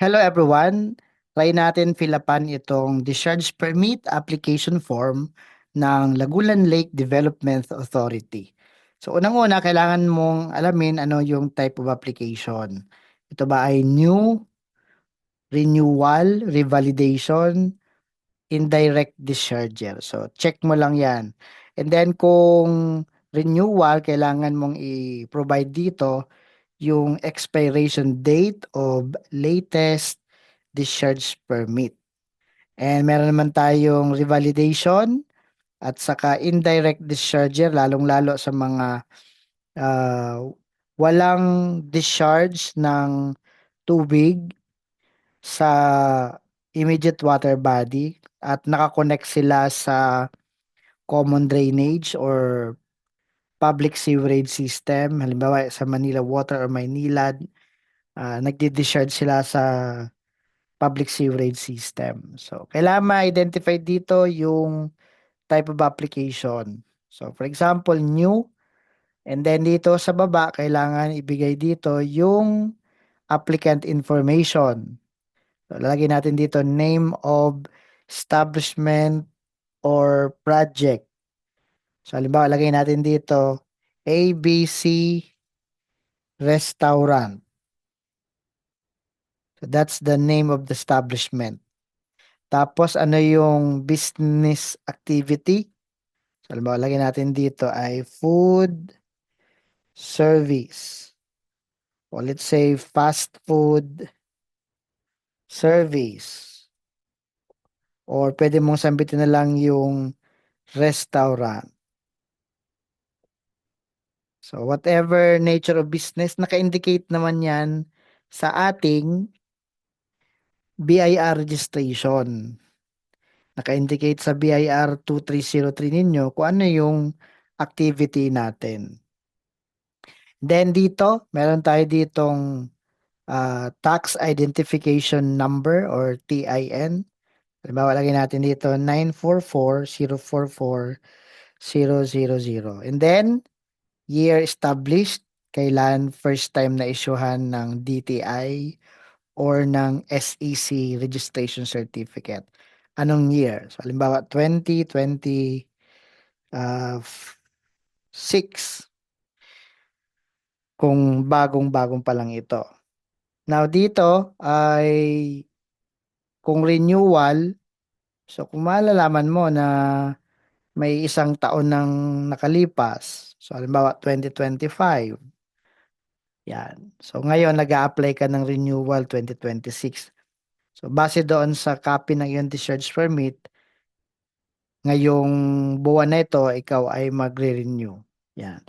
Hello everyone. Try natin fill upan itong discharge permit application form ng Lagulan Lake Development Authority. So unang-una, kailangan mong alamin ano yung type of application. Ito ba ay new, renewal, revalidation, indirect discharger. So check mo lang yan. And then kung renewal, kailangan mong i-provide dito yung expiration date of latest discharge permit. And meron naman tayong revalidation at saka indirect discharger, lalong-lalo sa mga ah, walang discharge ng tubig sa immediate water body at nakakonect sila sa common drainage or public sewerage system. Halimbawa sa Manila Water or Maynilad, nagdi-discharge sila sa public sewerage system. So, kailangan ma-identify dito yung type of application. So, for example, new. And then dito sa baba, kailangan ibigay dito yung applicant information. So, lalagyan natin dito name of establishment or project. So, halimbawa, lagay natin dito ABC Restaurant. So, that's the name of the establishment. Tapos, ano yung business activity? So, halimbawa, lagyan natin dito ay food service. O let's say fast food service. Or pwede mong sambitin na lang yung restaurant. So, whatever nature of business, naka-indicate naman yan sa ating BIR registration. Naka-indicate sa BIR 2303 ninyo kung ano yung activity natin. Then dito, meron tayo ditong tax identification number or TIN. Halimbawa, lagay natin dito 944-044-000. And then, year established, kailan first time na isyuhan ng DTI or ng SEC registration certificate. Anong year? So, halimbawa, 2026 kung bagong-bagong pa lang ito. Now, dito ay kung renewal, so kung malalaman mo na may isang taon nang nakalipas, so halimbawa 2025, yan. So ngayon nag-a-apply ka ng renewal 2026. So base doon sa copy ng iyong discharge permit, ngayong buwan na ito, ikaw ay magre-renew. Yan.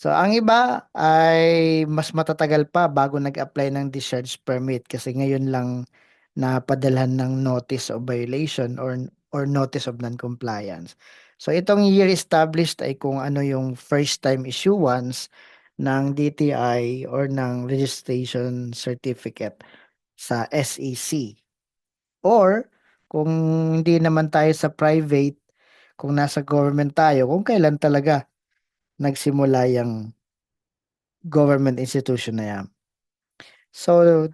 So ang iba ay mas matatagal pa bago nag-apply ng discharge permit kasi ngayon lang napadalhan ng notice of violation or notice of non-compliance. So itong year established ay kung ano yung first time issuance ng DTI or ng registration certificate sa SEC. Or kung hindi naman tayo sa private, kung nasa government tayo, kung kailan talaga nagsimula yung government institution na yan. So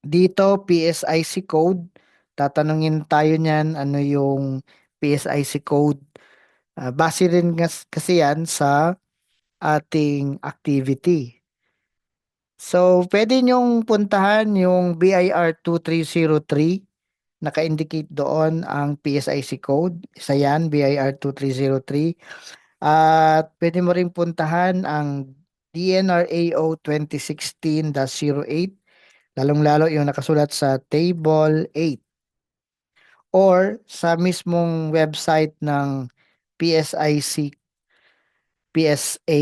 dito, PSIC code. Tatanungin tayo niyan ano yung PSIC code. Base rin kasi yan sa ating activity. So, pwede nyong puntahan yung BIR 2303. Naka-indicate doon ang PSIC code. Isa yan, BIR 2303. At pwede mo rin puntahan ang DNRAO 2016-08, lalong-lalo yung nakasulat sa Table 8 or sa mismong website ng PSIC, PSA,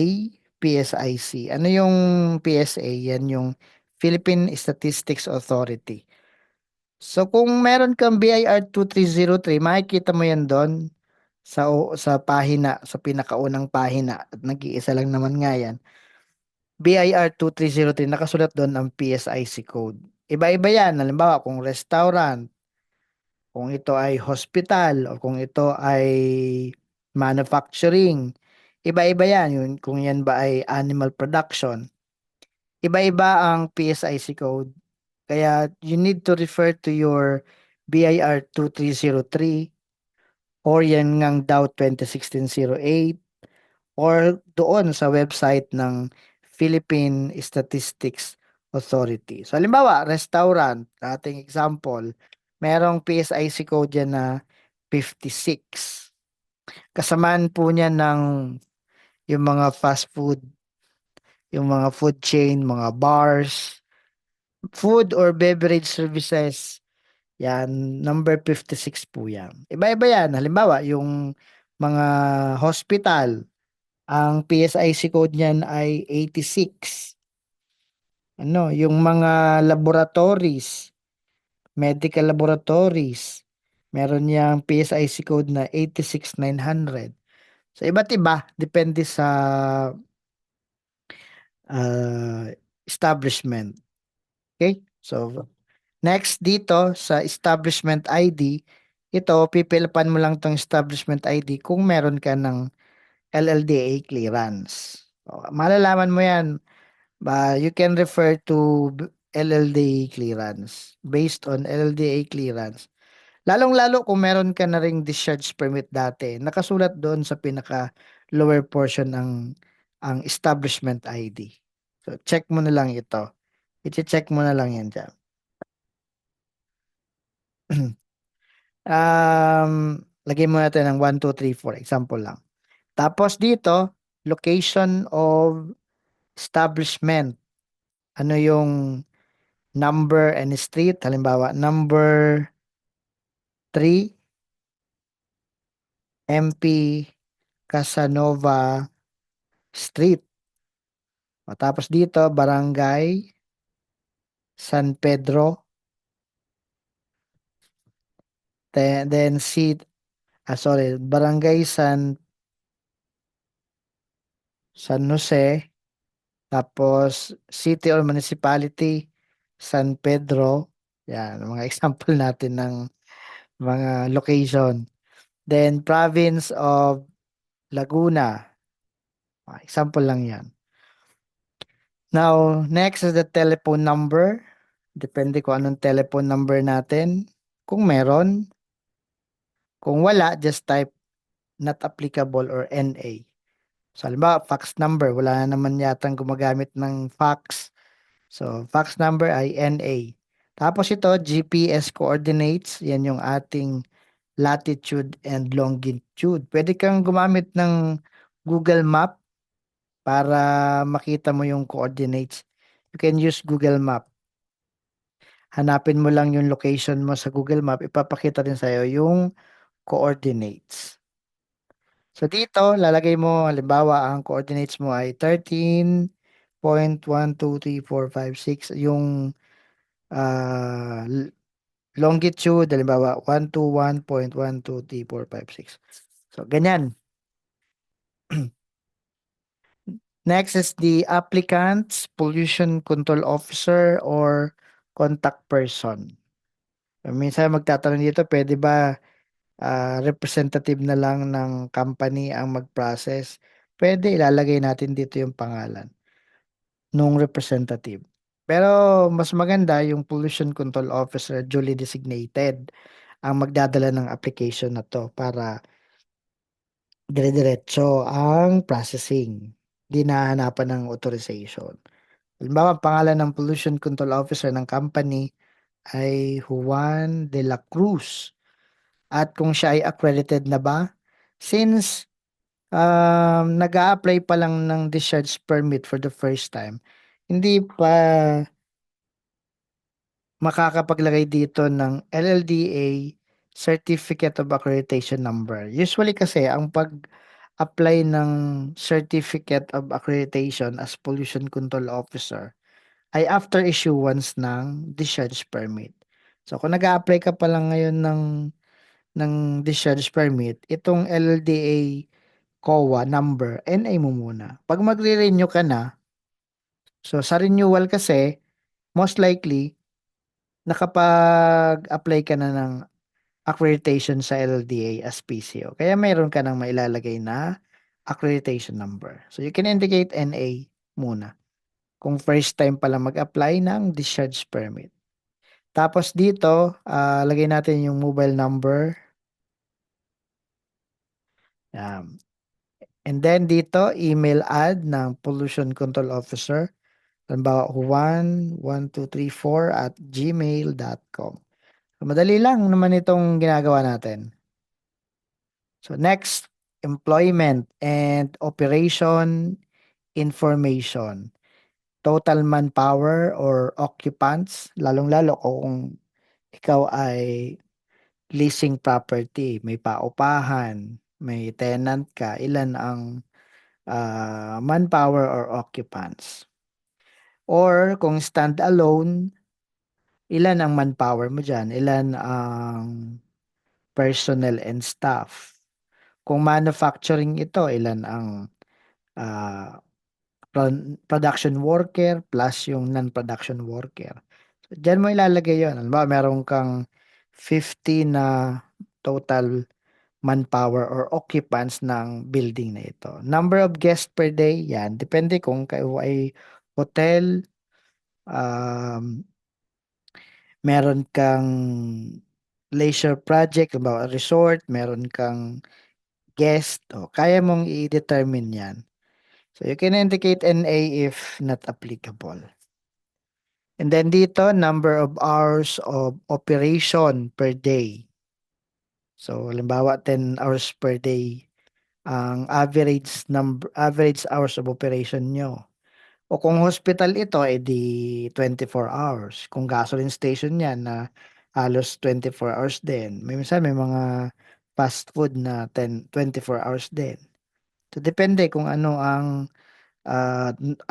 PSIC. Ano yung PSA? Yan yung Philippine Statistics Authority. So kung meron kang BIR 2303, makikita mo yan doon sa pahina, sa pinakaunang pahina at nag-iisa lang naman nga yan. BIR 2303, nakasulat doon ang PSIC code. Iba-iba yan. Halimbawa, kung restaurant, kung ito ay hospital, o kung ito ay manufacturing, iba-iba yan. Yun, kung yan ba ay animal production. Iba-iba ang PSIC code. Kaya you need to refer to your BIR 2303 or yan ngang DAO 2016-08 or doon sa website ng Philippine Statistics Authority. So halimbawa, restaurant, ating example, merong PSIC code yan na 56. Kasamaan po niya ng yung mga fast food, yung mga food chain, mga bars, food or beverage services. Yan, number 56 po yan. Iba-iba yan. Halimbawa, yung mga hospital, ang PSIC code niyan ay 86. Ano, yung mga laboratories, medical laboratories, meron niyang PSIC code na 86,900. So, iba't iba. Depende sa ah, establishment. Okay? So, next dito sa establishment ID, ito, pipilipan mo lang tong establishment ID kung meron ka ng LLDA clearance. O, malalaman mo yan. You can refer to LLDA clearance based on LLDA clearance. Lalong-lalo kung meron ka na ring discharge permit dati, nakasulat doon sa pinaka lower portion ang establishment ID. So check mo na lang ito. I-check mo na lang yan dyan. Lagay mo natin ng 1, 2, 3, 4. Example lang. Tapos dito, location of establishment. Ano yung number and street? Halimbawa, number 3, MP Casanova Street. Tapos dito, Barangay San Pedro. Then sorry, Barangay San Jose. Tapos, city or municipality, San Pedro. Yan, mga example natin ng mga location. Then, province of Laguna. Example lang yan. Now, next is the telephone number. Depende kung anong telephone number natin. Kung meron. Kung wala, just type not applicable or NA. So, halimbawa, fax number. Wala na naman yatang gumagamit ng fax. So, fax number ay NA. Tapos ito, GPS coordinates. Yan yung ating latitude and longitude. Pwede kang gumamit ng Google Map para makita mo yung coordinates. You can use Google Map. Hanapin mo lang yung location mo sa Google Map. Ipapakita din sa'yo yung coordinates. So dito, lalagay mo, halimbawa, ang coordinates mo ay 13.12345 yung longitude, halimbawa, 121.12345 So, ganyan. Next is the applicant's pollution control officer or contact person. Minsan magtatanong dito, pwede ba representative na lang ng company ang mag-process? Pwede, ilalagay natin dito yung pangalan nung representative. Pero mas maganda yung pollution control officer duly designated ang magdadala ng application na to para dire-diretso ang processing. Di nahahanapan ng authorization. Halimbawa, ang pangalan ng pollution control officer ng company ay Juan de la Cruz. At kung siya ay accredited na ba? Since nag-a-apply pa lang ng discharge permit for the first time, hindi pa makakapaglagay dito ng LLDA Certificate of Accreditation Number. Usually kasi ang pag-apply ng Certificate of Accreditation as Pollution Control Officer ay after issuance ng discharge permit. So kung nag-a-apply ka pa lang ngayon ng discharge permit, itong LLDA COA number, NA mo muna. Pag magre-renew ka na, so sa renewal kasi, most likely, nakapag-apply ka na ng accreditation sa LLDA as PCO. Kaya mayroon ka nang mailalagay na accreditation number. So you can indicate NA muna. kung first time pala mag-apply ng discharge permit. Tapos dito, lagay natin yung mobile number. Um, and then dito, email ad ng Pollution Control Officer. Halimbawa, 11234@gmail.com. So, madali lang naman itong ginagawa natin. So next, employment and operation information. Total manpower or occupants, lalong-lalo kung ikaw ay leasing property, may paupahan, may tenant ka, ilan ang manpower or occupants. Or kung stand alone, ilan ang manpower mo dyan, ilan ang personnel and staff. Kung manufacturing ito, ilan ang ah, production worker plus yung non-production worker. So, diyan mo ilalagay yon. Halimbawa, meron kang 50 na total manpower or occupants ng building na ito. Number of guests per day, yan. Depende kung kayo ay hotel, um, meron kang leisure project, halimbawa resort, meron kang guest, o kaya mong i-determine yan. So you can indicate NA if not applicable. And then dito, number of hours of operation per day. So halimbawa 10 hours per day ang average hours of operation nyo. O kung hospital ito, edi 24 hours. Kung gasoline station yan na halos 24 hours din. Minsan may mga fast food na 24 hours din. So depende kung ano ang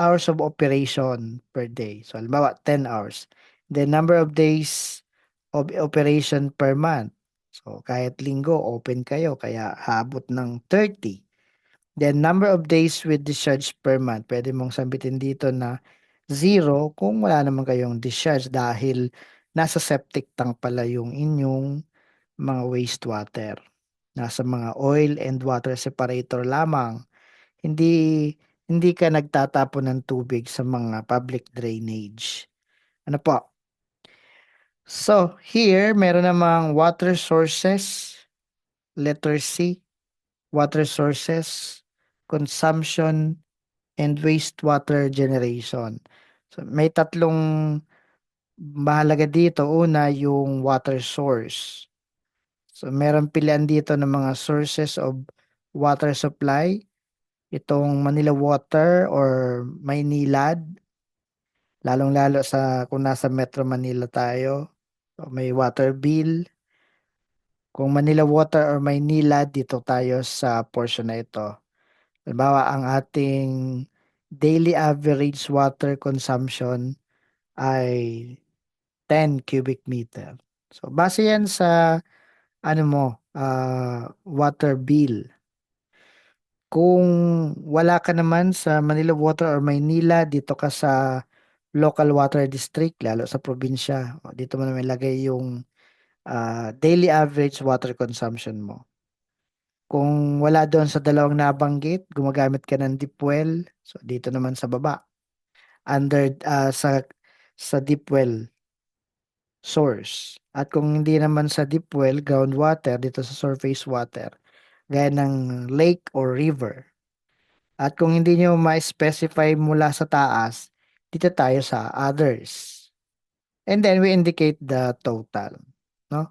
hours of operation per day. So, halimbawa, 10 hours. The number of days of operation per month. So, kahit linggo, open kayo, kaya habot ng 30. Then, number of days with discharge per month. Pwede mong sambitin dito na 0 kung wala naman kayong discharge dahil nasa septic tank pala yung inyong mga wastewater. Nasa mga oil and water separator lamang, hindi hindi ka nagtatapon ng tubig sa mga public drainage. Ano po? So, here, meron namang water sources, letter C, water sources, consumption, and wastewater generation. So, may tatlong mahalaga dito. Una, yung water source. So, meron pilihan dito ng mga sources of water supply. Itong Manila Water or Maynilad, lalong-lalo sa kung nasa Metro Manila tayo, so may water bill. Kung Manila Water or Maynilad, dito tayo sa portion na ito. Halimbawa, ang ating daily average water consumption ay 10 cubic meter. So, base yan sa ano mo, water bill. Kung wala ka naman sa Manila Water or Maynila, dito ka sa local water district, lalo sa probinsya. O, dito mo naman ilagay yung daily average water consumption mo. Kung wala doon sa dalawang nabanggit, gumagamit ka ng deep well. So, dito naman sa baba. Under, sa deep well source. At kung hindi naman sa deep well, groundwater, dito sa surface water, gaya ng lake or river. At kung hindi nyo ma-specify mula sa taas, dito tayo sa others. And then we indicate the total, no?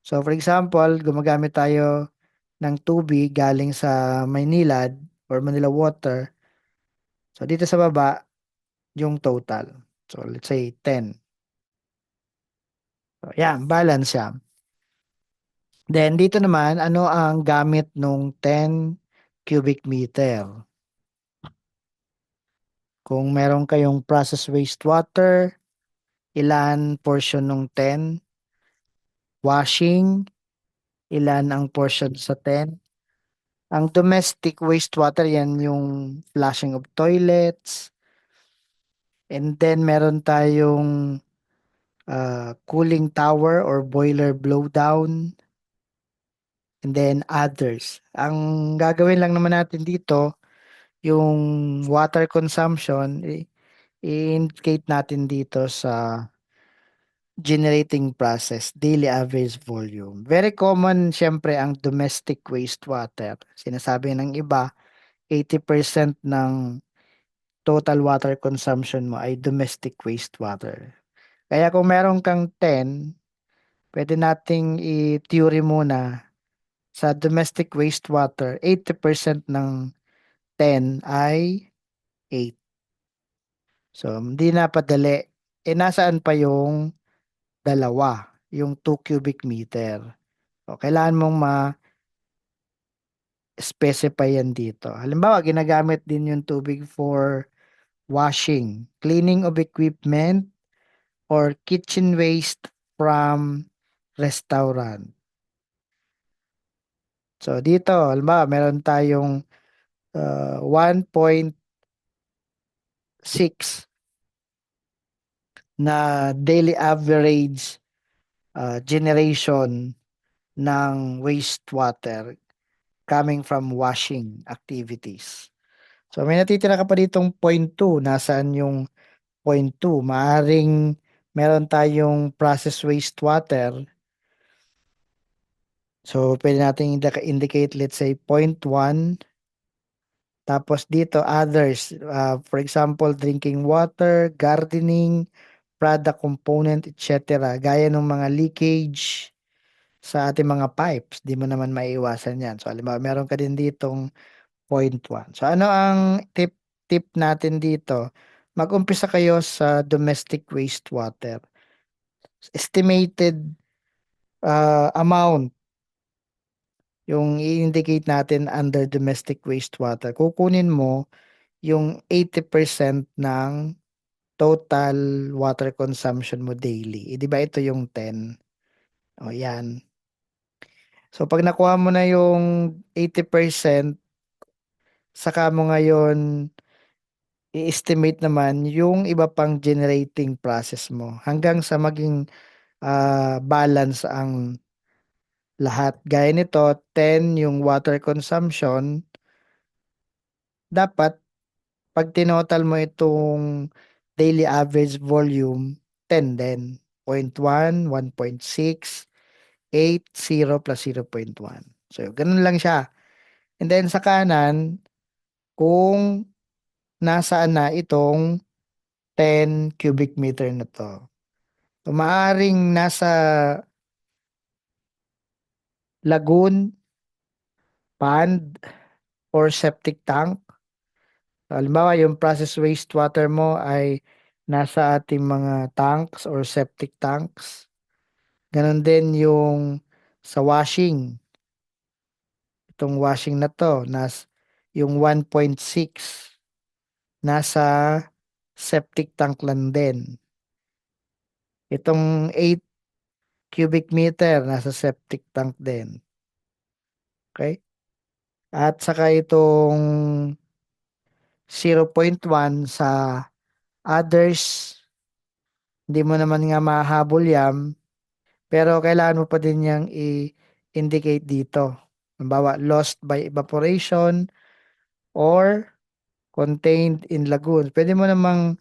So for example, gumagamit tayo ng tubig galing sa Maynilad or Manila Water. So dito sa baba, yung total. So let's say 10. So yan, balance siya. Then dito naman, ano ang gamit nung 10 cubic meter? Kung meron kayong process wastewater, ilan portion ng 10? Washing, ilan ang portion sa 10? Ang domestic wastewater, yan yung flushing of toilets. And then meron tayong cooling tower or boiler blowdown. And then others. Ang gagawin lang naman natin dito, yung water consumption, i-indicate natin dito sa generating process, daily average volume. Very common siyempre ang domestic wastewater. Sinasabi ng iba, 80% ng total water consumption mo ay domestic wastewater. Kaya kung meron kang 10, pwede nating i-theory muna sa domestic wastewater, 80% ng 10 ay 8. So, hindi na padali. Nasaan pa yung dalawa, yung 2 cubic meter. O, kailangan mong ma-specify yan dito. Halimbawa, ginagamit din yung tubig for washing, cleaning of equipment, or kitchen waste from restaurant. So, dito, halimbawa, meron tayong 1.6 na daily average generation ng wastewater coming from washing activities. So may natitira ka pa ditong point 2. Nasaan yung point 2? Maaring meron tayong process wastewater. So pwede natin indicate, let's say point 1. Tapos dito others, for example, drinking water, gardening, product component, etc. Gaya ng mga leakage sa ating mga pipes. Di mo naman maiiwasan yan. So halimbawa meron ka din ditong point 1. So ano ang tip natin dito? Mag-umpisa kayo sa domestic wastewater. Estimated amount yung i-indicate natin under domestic wastewater. Kukunin mo yung 80% ng total water consumption mo daily. Di ba ito yung 10? O yan. So pag nakuha mo na yung 80%, saka mo ngayon i-estimate naman yung iba pang generating process mo hanggang sa maging balance ang lahat. Gaya nito, 10 yung water consumption. Dapat, pag tinotal mo itong daily average volume, 10 din. 0.1, 1.6, 8, 0 plus 0.1. So, ganun lang siya. And then sa kanan, kung nasaan na itong 10 cubic meter na to. So, maaring nasa lagoon, pond, or septic tank. Halimbawa, yung process wastewater mo ay nasa ating mga tanks or septic tanks. Ganon din yung sa washing. Itong washing na to, yung 1.6 nasa septic tank lang din. Itong 8 cubic meter nasa septic tank din. Okay? At saka itong 0.1 sa others, hindi mo naman nga mahabol yan, pero kailangan mo pa din yang i-indicate dito. Halimbawa, lost by evaporation or contained in lagoons. Pwede mo namang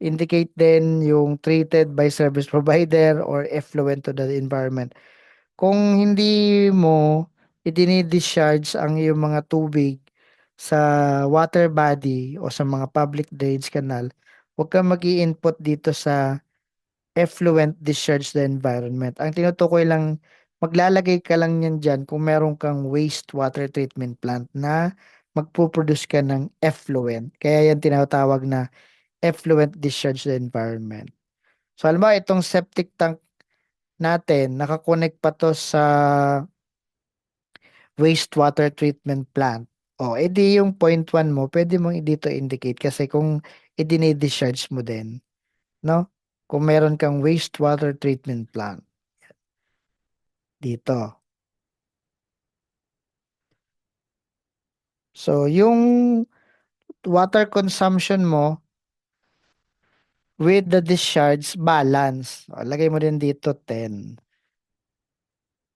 indicate din yung treated by service provider or effluent to the environment. Kung hindi mo i-discharge ang iyong mga tubig sa water body o sa mga public drainage canal, huwag kang mag-i-input dito sa effluent discharge the environment. Ang tinutukoy lang, maglalagay ka lang yan dyan kung meron kang wastewater treatment plant na magpuproduce ka ng effluent. Kaya yan tinatawag na effluent discharge the environment. So, alam mo, itong septic tank natin, nakakonect pa to sa wastewater treatment plant. O, edi yung point 1 mo, pwede mong dito indicate kasi kung i-discharge mo din, no? Kung meron kang wastewater treatment plant dito. So, yung water consumption mo with the discharge balance. O, lagay mo din dito 10.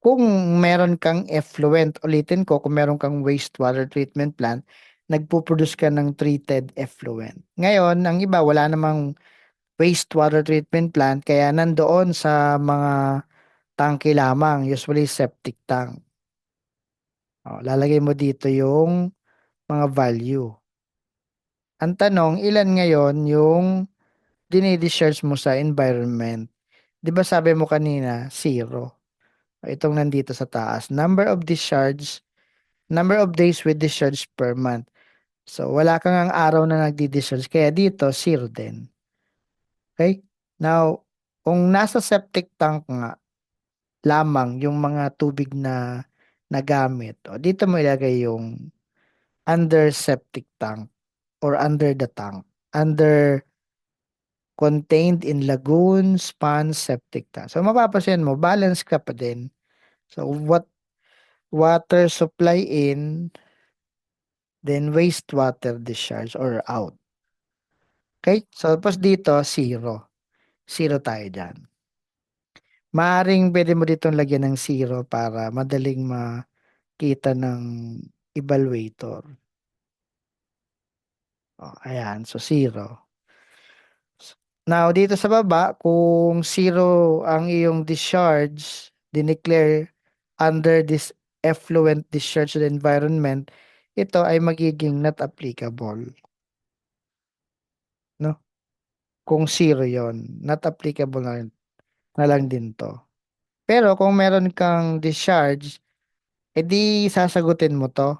Kung meron kang effluent, ulitin ko, kung meron kang wastewater treatment plant, nagpo-produce ka ng treated effluent. Ngayon, ang iba wala namang wastewater treatment plant kaya nandoon sa mga tangke lamang, usually septic tank. Lalagay mo dito yung mga value. Ang tanong, ilan ngayon yung dinidischarge mo sa environment? 'Di ba sabi mo kanina, zero. Itong nandito sa taas. Number of days with discharge per month. So, wala kang ang araw na nagdi-discharge. Kaya dito, zero din. Okay? Now, kung nasa septic tank nga, lamang yung mga tubig na nagamit, dito mo ilagay yung under septic tank or under the tank. Under contained in lagoons, ponds, septic tank. So, mapapansin mo, balance ka pa din. So, what water supply in, then wastewater discharge or out. Okay? So, tapos dito, zero. Zero tayo dyan. Maaring pwede mo ditong lagyan ng zero para madaling makita ng evaluator. Ayan, so zero. Now, dito sa baba, kung zero ang iyong discharge, dineclare under this effluent discharge to the environment, ito ay magiging not applicable. No? Kung zero yon, not applicable na lang din to. Pero kung meron kang discharge, edi sasagutin mo to.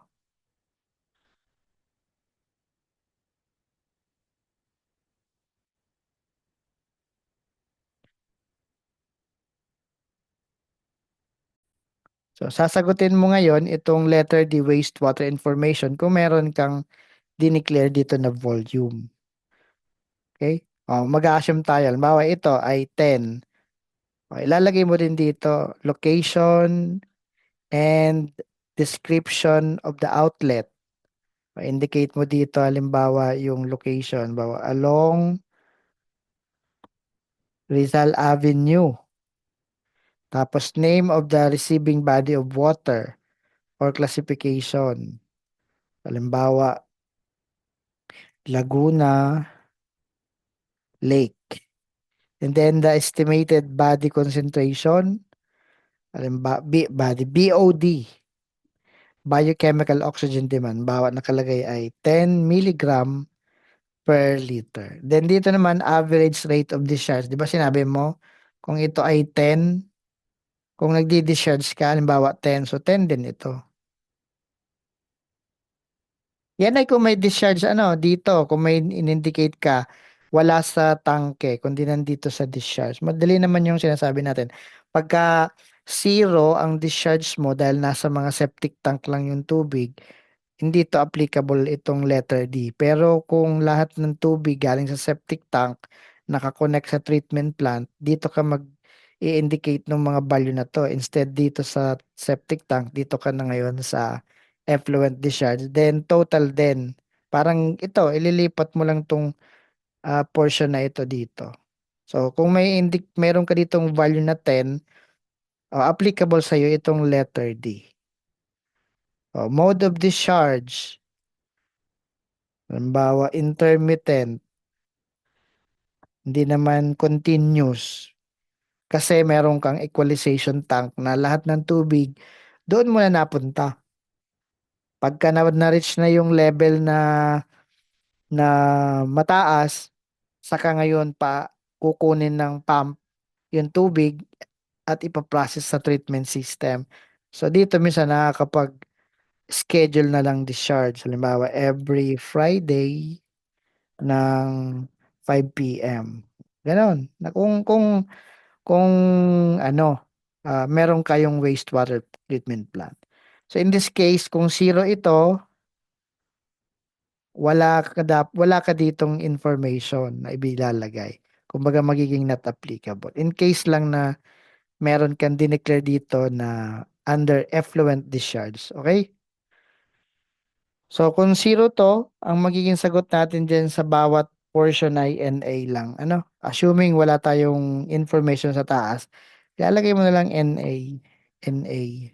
So, sasagutin mo ngayon itong letter D wastewater information kung meron kang dineclare dito na volume. Okay? Mag-assume tayo. Halimbawa, ito ay 10. Okay, ilalagay mo din dito location and description of the outlet. Indicate mo dito halimbawa yung location. Halimbawa, along Rizal Avenue. Tapos name of the receiving body of water or classification. Halimbawa, Laguna Lake. And then the estimated body concentration, halimbawa, body, BOD, biochemical oxygen demand, bawat nakalagay ay 10 milligram per liter. Then dito naman, average rate of discharge. Di ba sinabi mo, kung ito ay 10, kung nagdi-discharge ka, halimbawa 10, so 10 din ito. Yan ay kung may discharge dito, kung may in-indicate ka, wala sa tangke, kundi nandito sa discharge. Madali naman yung sinasabi natin. Pagka zero ang discharge mo dahil nasa mga septic tank lang yung tubig, hindi to applicable itong letter D. Pero kung lahat ng tubig galing sa septic tank, nakakonect sa treatment plant, dito ka i-indicate ng mga value na to. Instead dito sa septic tank, dito ka na ngayon sa effluent discharge. Then total din. Parang ito, ililipat mo lang tong portion na ito dito. So kung meron ka ditong value na 10, applicable sa iyo itong letter D. Mode of discharge. Halimbawa, intermittent, hindi naman continuous. Kasi meron kang equalization tank na lahat ng tubig doon muna napunta. Pagka na-reach na yung level na mataas, saka ngayon pa kukunin ng pump yung tubig at ipaprocess sa treatment system. So dito minsan nakakapag-schedule na lang discharge. Halimbawa, every Friday ng 5 p.m. Ganon. Na kung meron kayong wastewater treatment plant. So in this case, kung zero ito, wala ka ditong information na ibilalagay. Kumbaga magiging not applicable. In case lang na meron kang dineclare dito na under effluent discharge. Okay? So kung zero to, ang magiging sagot natin dyan sa bawat portion ay NA lang. Assuming wala tayong information sa taas, ilalagay mo na lang NA. NA.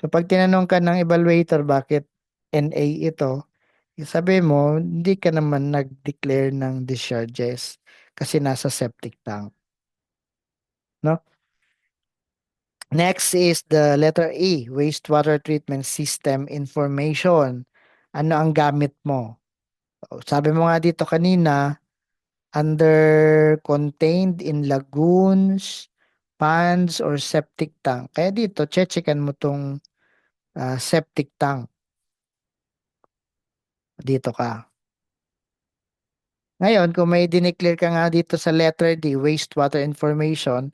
So pag tinanong ka ng evaluator, bakit NA ito, sabi mo, hindi ka naman nag-declare ng discharges kasi nasa septic tank, no? Next is the letter E, wastewater treatment system information. Ano ang gamit mo? Sabi mo nga dito kanina, under contained in lagoons, ponds, or septic tank. Kaya dito, checkan mo tong septic tank. Dito ka. Ngayon, kung may dineclare ka nga dito sa letter D, wastewater information,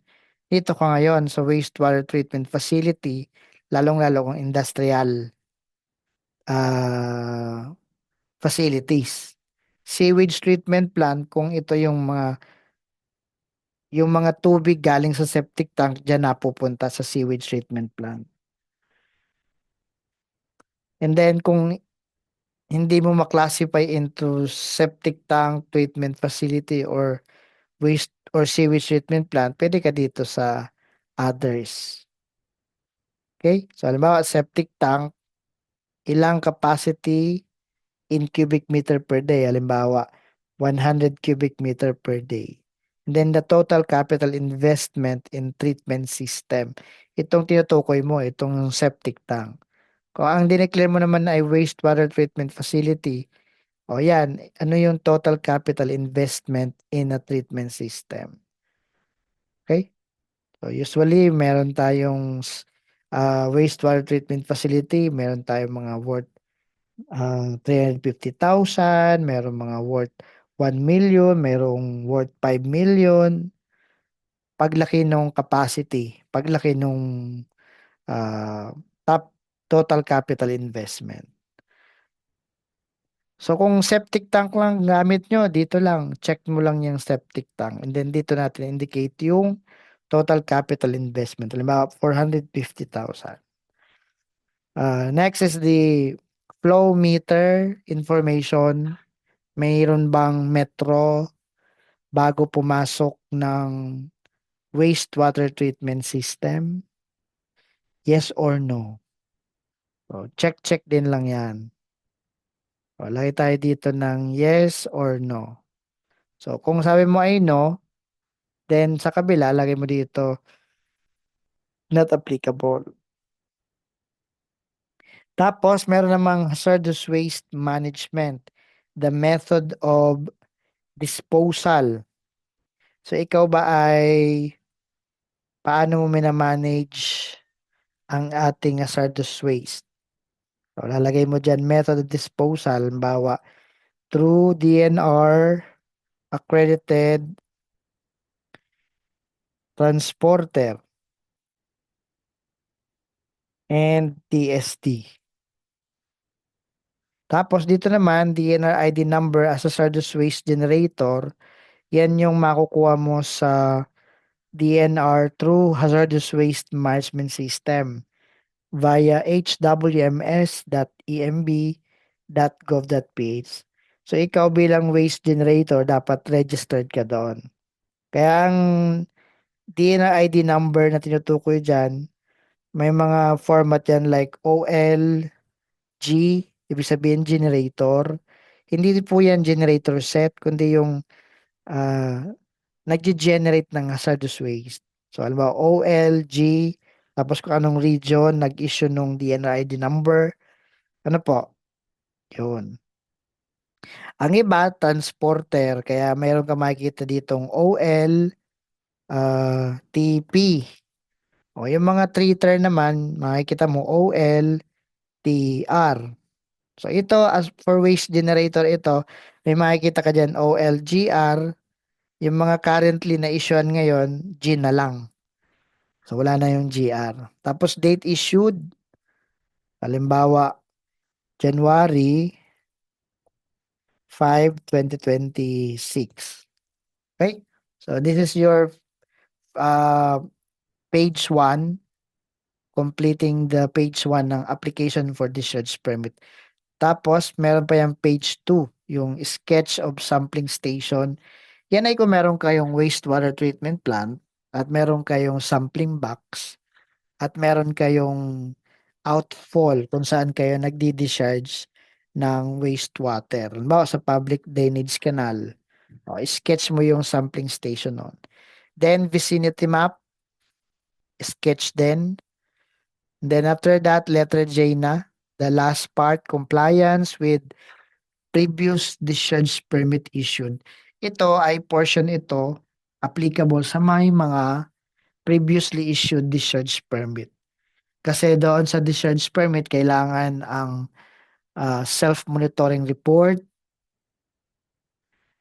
dito ka ngayon sa wastewater treatment facility, lalong-lalo kung industrial ah, facilities. Sewage treatment plant, kung ito yung mga tubig galing sa septic tank, dyan napupunta sa sewage treatment plant. And then kung hindi mo maklasify into septic tank treatment facility or waste or sewage treatment plant, pwede ka dito sa others. Okay? So, halimbawa, septic tank, ilang capacity in cubic meter per day. Halimbawa, 100 cubic meter per day. And then the total capital investment in treatment system. Itong tinutukoy mo, itong septic tank. Kung ang dineclare mo naman ay wastewater treatment facility, o yan, ano yung total capital investment in a treatment system? Okay? So usually, meron tayong wastewater treatment facility, meron tayong mga worth 350,000, meron mga worth 1 million, merong worth 5 million. Paglaki nung capacity, paglaki nung ah, top total capital investment. So kung septic tank lang gamit nyo, dito lang, check mo lang yung septic tank. And then dito natin indicate yung total capital investment. Halimbawa, 450,000. Next is the flow meter information. Mayroon bang metro bago pumasok ng wastewater treatment system? Yes or no? So, check din lang yan. So, lagay tayo dito ng yes or no. So, kung sabi mo ay no, then sa kabila, lagay mo dito not applicable. Tapos, meron namang hazardous waste management. The method of disposal. So, ikaw ba ay paano mo minamanage ang ating hazardous waste? So, lalagay mo dyan method of disposal, bawa through DNR, accredited transporter, and TST. Tapos dito naman, DNR ID number as a hazardous waste generator, yan yung makukuha mo sa DNR through hazardous waste management system via hwms.emb.gov.ph. So ikaw bilang waste generator, dapat registered ka doon. Kaya ang DNR ID number na tinutukoy dyan, may mga format yan like OLG, ibig sabihin generator. Hindi po yan generator set, kundi yung uh, nag-generate ng hazardous waste. So, alam mo, OLG, tapos kung anong region, nag-issue nung DNR ID number. Ano po? Yun. Ang iba, transporter. Kaya mayroon ka makikita ditong OL, TP. O yung mga treater naman, makikita mo OL, TR. So ito, as for waste generator ito, may makikita ka dyan OLGR. Yung mga currently na issuean ngayon, G na lang. So wala na yung GR. Tapos date issued, halimbawa, January 5, 2026. Okay? So this is your uh, page 1, completing the page 1 ng application for discharge permit. Tapos, meron pa yung page 2, yung sketch of sampling station. Yan ay kung meron kayong wastewater treatment plant at meron kayong sampling box at meron kayong outfall kung saan kayo nagdi-discharge ng wastewater. Halimbawa sa public drainage canal, sketch mo yung sampling station nun. Then vicinity map, sketch din. Then after that, letter J na. The last part, compliance with previous discharge permit issued. Ito ay portion ito applicable sa may mga previously issued discharge permit. Kasi doon sa discharge permit, kailangan ang self-monitoring report,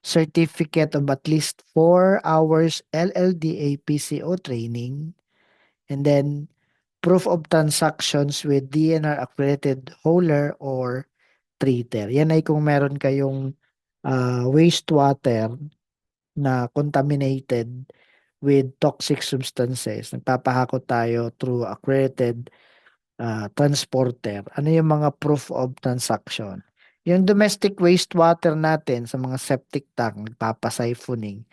certificate of at least 4 hours LLDA PCO training, and then proof of transactions with DNR accredited hauler or treater. Yan ay kung meron kayong wastewater na contaminated with toxic substances. Nagpapahakot tayo through accredited transporter. Ano yung mga proof of transaction? Yung domestic wastewater natin sa mga septic tank, nagpapasiphoning.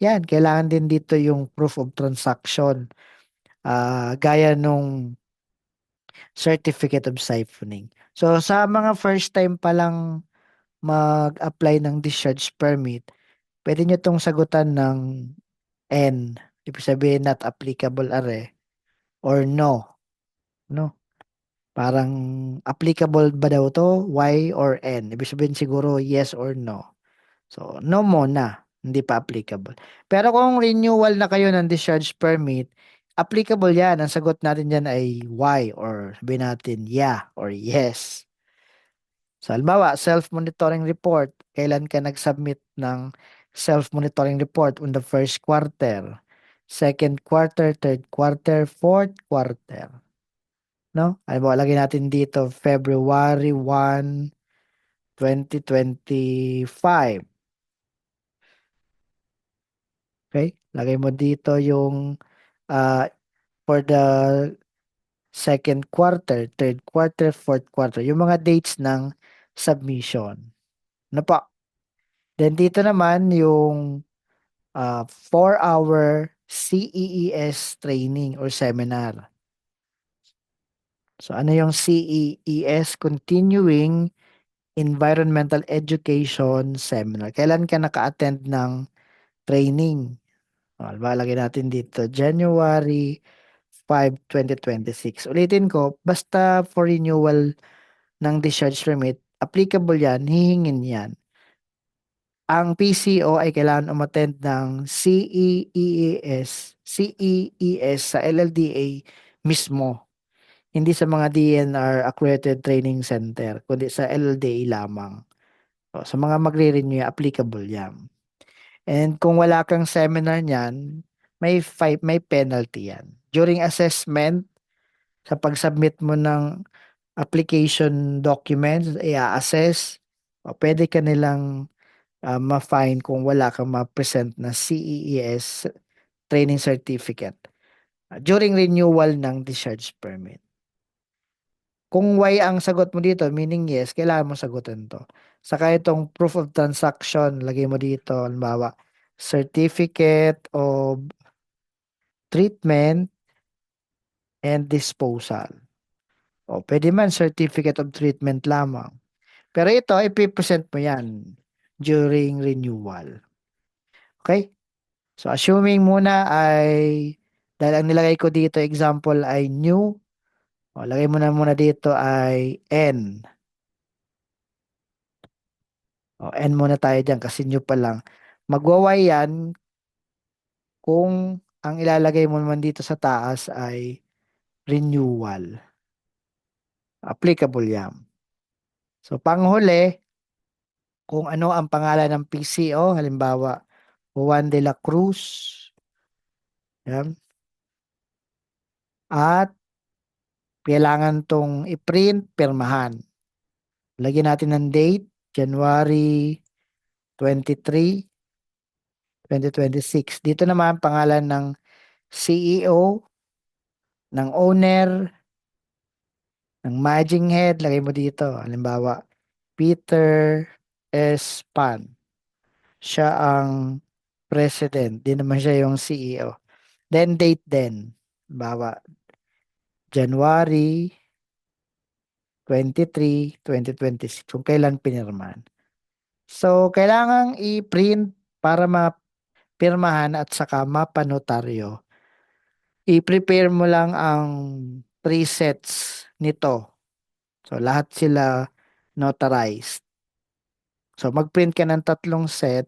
Yan, kailangan din dito yung proof of transaction. Gaya nung certificate of siphoning. So sa mga first time pa lang mag-apply ng discharge permit, pwede nyo itong sagutan ng N. Ibig sabihin not applicable are or no. No? Parang applicable ba daw to? Y or N? Ibig sabihin siguro yes or no. So, no muna. Hindi pa applicable. Pero kung renewal na kayo ng discharge permit, applicable yan. Ang sagot natin dyan ay Y or sabihin natin yeah or yes. So, halimbawa, self-monitoring report. Kailan ka nag-submit ng self-monitoring report? On the first quarter, second quarter, third quarter, fourth quarter. No? Halimbawa, lagay natin dito February 1, 2025. Okay? Lagay mo dito yung uh, for the second quarter, third quarter, fourth quarter. Yung mga dates ng submission. Ano po? Then dito naman yung 4-hour CEES training or seminar. So ano yung CEES? Continuing Environmental Education Seminar. Kailan ka naka-attend ng training? Lagay natin dito, January 5, 2026. Ulitin ko, basta for renewal ng discharge permit, applicable yan, hihingin yan. Ang PCO ay kailangan umattend ng CEES sa LLDA mismo. Hindi sa mga DNR accredited training center, kundi sa LLDA lamang. So, sa mga magre-renew, applicable yan. And kung wala kang seminar niyan, may penalty yan. During assessment, sa pag-submit mo ng application documents, i-assess, o pwede ka nilang ma-fine kung wala kang ma-present na CEES training certificate during renewal ng discharge permit. Kung Y ang sagot mo dito, meaning yes, kailangan mo sagutin to. Saka itong proof of transaction, lagay mo dito, halimbawa, certificate of treatment and disposal. O, pwede man certificate of treatment lamang. Pero ito, ipipresent mo yan during renewal. Okay? So, assuming muna ay, dahil ang nilagay ko dito, example ay new, o, lagay mo na muna dito ay N. O, N muna tayo dyan kasi new pa lang. Magwaway yan kung ang ilalagay mo naman dito sa taas ay renewal. Applicable yan. So, panghuli, kung ano ang pangalan ng PCO, halimbawa, Juan de la Cruz, yan, at kailangan tong i-print, pirmahan. Lagyan natin ng date, January 23, 2026. Dito naman pangalan ng CEO, ng owner, ng managing head, lagay mo dito. Halimbawa, Peter S. Pan. Siya ang president. Di naman siya yung CEO. Then date din. Halimbawa, January 23, 2026 kung kailan pinirmahan. So, kailangang i-print para mapirmahan at saka mapanotaryo. I-prepare mo lang ang 3 sets nito. So, lahat sila notarized. So, mag-print ka ng 3 set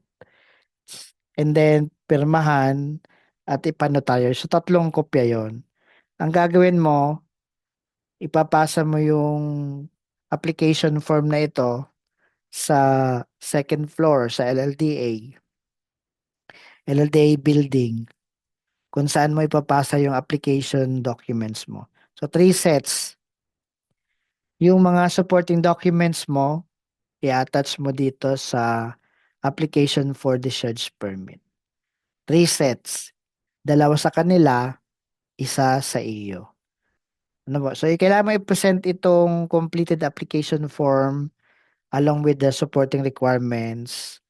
and then pirmahan at ipanotaryo. So, 3 kopya yon. Ang gagawin mo, ipapasa mo yung application form na ito sa second floor sa LLDA. LLDA building kung saan mo ipapasa yung application documents mo. So, 3 sets. Yung mga supporting documents mo, i-attach mo dito sa application for discharge permit. 3 sets. Dalawa sa kanila, isa sa iyo. Ano ba? So, kailangan mo i-present itong completed application form along with the supporting requirements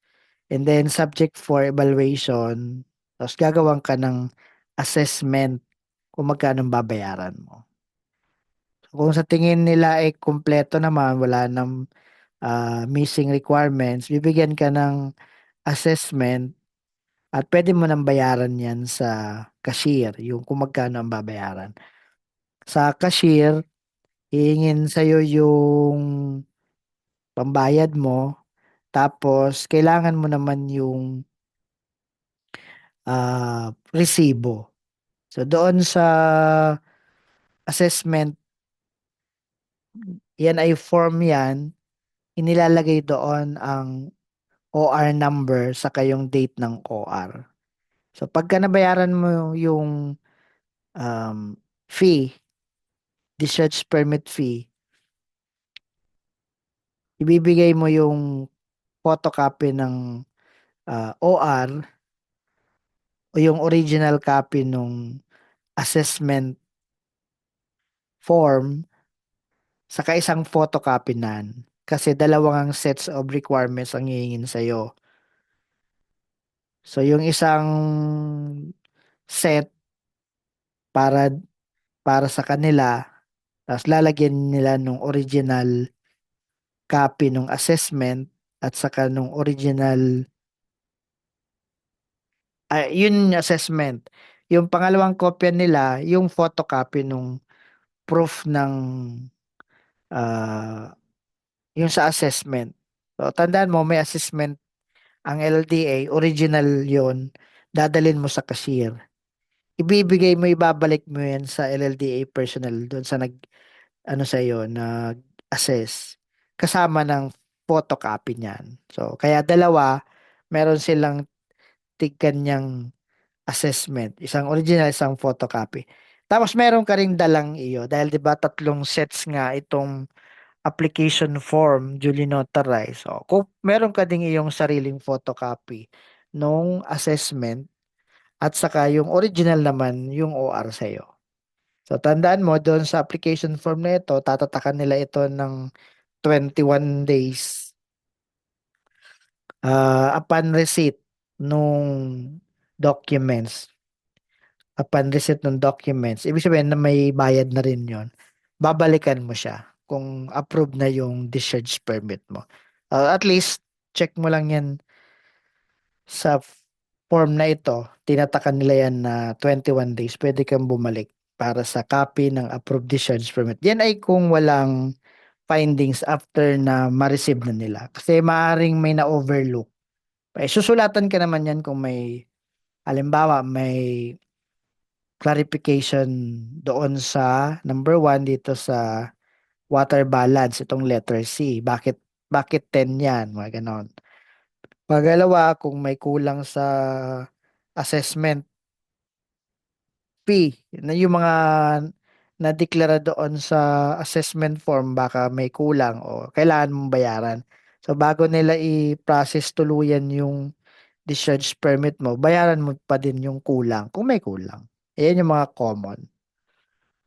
and then subject for evaluation. Tapos gagawan ka ng assessment kung magkano ang babayaran mo. Kung sa tingin nila ay kumpleto naman, wala nang missing requirements, bibigyan ka ng assessment at pwede mo nang bayaran yan sa cashier, yung kung magkano ang babayaran. Sa cashier, hihingin sa'yo yung pambayad mo, tapos kailangan mo naman yung resibo. So doon sa assessment, yan ay form yan, inilalagay doon ang OR number sa kayong date ng OR. So pagka nabayaran mo yung fee, discharge permit fee, ibibigay mo yung photocopy ng OR o yung original copy nung assessment form saka isang photocopy nan. Kasi dalawang sets of requirements ang hihingin sa'yo. So yung isang set para para sa kanila, tapos lalagyan nila nung original copy nung assessment at saka nung original yun yung assessment. Yung pangalawang kopya nila, yung photocopy nung proof ng ah, yung sa assessment. So, tandaan mo, may assessment ang LDA, original yon, dadalin mo sa cashier. Ibibigay mo, ibabalik mo yan sa LLDA personnel doon sa ano sa iyo, nag-assess. Kasama ng photocopy niyan. So, kaya dalawa, meron silang tig kanyang assessment. Isang original, isang photocopy. Tapos meron ka ring dalang iyo dahil 'di ba 3 sets nga itong application form duly notarized. So, kung meron ka ding iyong sariling photocopy nung assessment at saka yung original naman yung OR sa iyo. So tandaan mo doon sa application form na ito, tatatakan nila ito ng 21 days upon receipt nung documents. Upon receipt ng documents, ibig sabihin na may bayad na rin yon. Babalikan mo siya kung approved na yung discharge permit mo. At least, check mo lang yan sa form na ito. Tinatakan nila yan na 21 days. Pwede kang bumalik para sa copy ng approved discharge permit. Yan ay kung walang findings after na ma-receive na nila. Kasi maaring may na-overlook. Susulatan ka naman yan kung may, halimbawa, may clarification doon sa number 1 dito sa water balance, itong letter C. Bakit 10 yan? Mga ganon. Pagalawa, kung may kulang sa assessment fee, na yung mga na-declara doon sa assessment form, baka may kulang o kailangan mong bayaran. So, bago nila i-process tuluyan yung discharge permit mo, bayaran mo pa din yung kulang kung may kulang. Ayan yung mga common.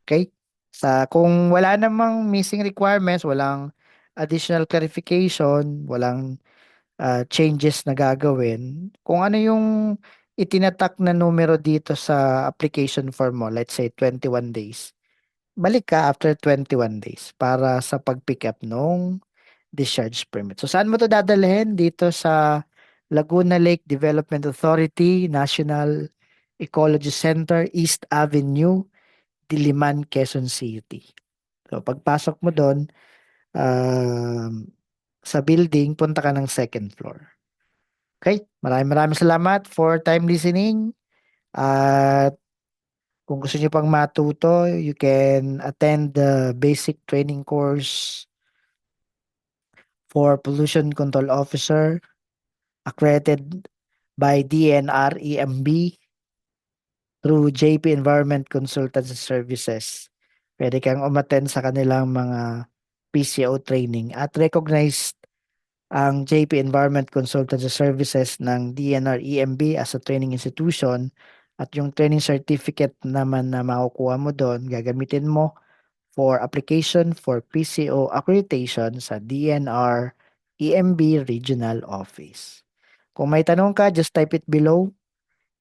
Okay? Kung wala namang missing requirements, walang additional clarification, walang changes na gagawin, kung ano yung itinatak na numero dito sa application form mo, let's say 21 days, balik ka after 21 days para sa pag-pick up nung discharge permit. So saan mo to dadalhin? Dito sa Laguna Lake Development Authority, National Ecology Center, East Avenue, Diliman, Quezon City. So pagpasok mo doon, sa building, punta ka ng second floor. Okay? Maraming maraming salamat for time listening. At kung gusto niyo pang matuto, you can attend the basic training course for Pollution Control Officer accredited by DNR-EMB through JP Environment Consultancy Services. Pwede kang umattend sa kanilang mga PCO training at recognized ang JP Environment Consultancy Services ng DNR-EMB as a training institution at yung training certificate naman na makukuha mo doon, gagamitin mo for application for PCO accreditation sa DNR EMB Regional Office. Kung may tanong ka, just type it below.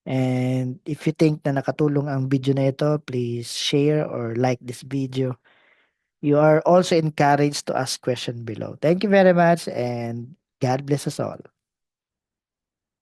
And if you think na nakatulong ang video na ito, please share or like this video. You are also encouraged to ask question below. Thank you very much and God bless us all.